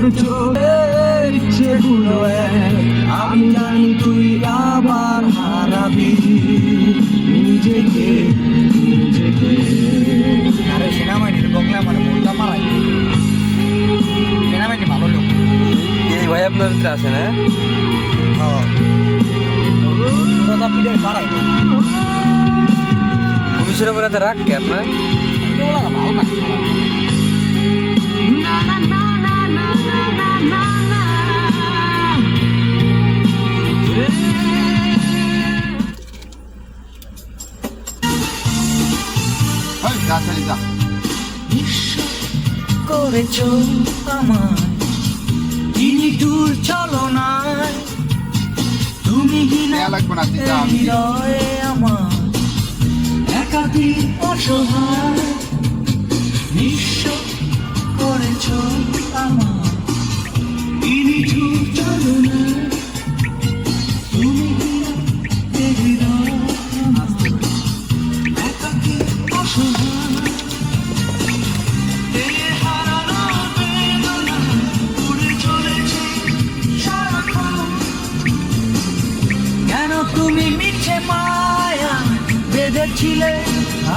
তোর চোখের ইচ্ছেগুলো আমি জানি তুই আবার হারাবি নিজেকে নিজেকে। আরে সেনাবাহিনীর বকলে আমার মনটা মারাই। সেনাবাহিনী ভালো লোক। এই ভাই আপনার ভিতরে আছে না? ওরা পিঠে মারাই। পুলিশের উপরে তো রাখ কে আপনার? ওরা ভালো না। করেছ আমার তিনি দূর চলো না তুমি হৃদয়ে আমার একাকি অসহায় নিঃস্ব করেছ আমার তিনি দূর চলো না তুমি হৃদয়ে আমার একাকি অসহায় তুমি মিছে মায়া বেঁধেছিলে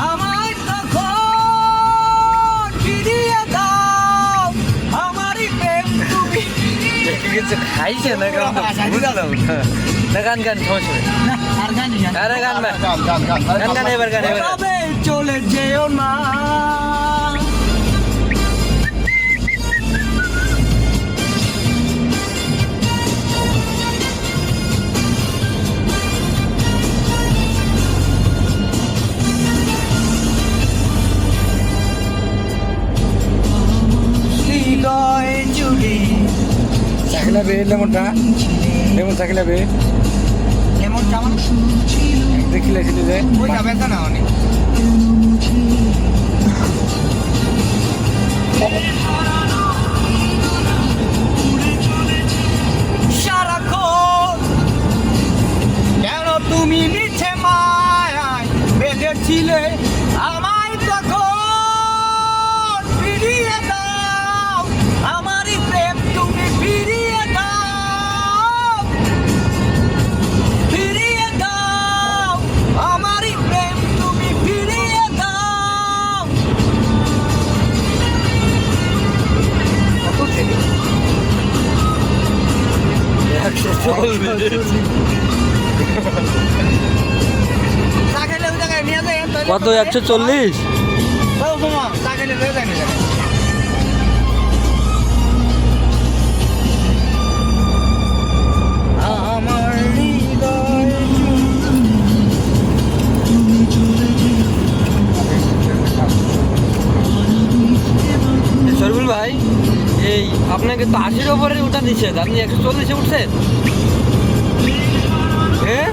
আমায় তখন ফিরিয়ে দাও আমারই প্রেম তুমি কিছু খাইছে না বুঝলাম না। গান গান সমস্যা আর গানই গান। আরে গান গান গান এবার গান এবার তবে চলে যেও না হৃদয় জুড়ে চাকলা বে লেমনটা লেমন চাকলা বে এমন জামা দেখিলে ছিল যে ওই যাবে না অনেক। সারাক্ষণ কেন তুমি মিছে মায়ায় বেঁধেছিলে আমায় তখন ফিরিয়ে দাও আমারই প্রেম তুমি ফিরিয়ে দাও ফিরিয়ে দাও আমারই প্রেম তুমি ফিরিয়ে দাও। চাকাইলে ওই জায়গায় নিয়ে যায়। কত 140? চাকাইলে লয়ে যায় না জায়গায়। আমার হৃদয় শরীফুল ভাই এই আপনাকে তো 80-এর উপরে উঠা দিচ্ছে আপনি 140-এ উঠছেন হ্যাঁ?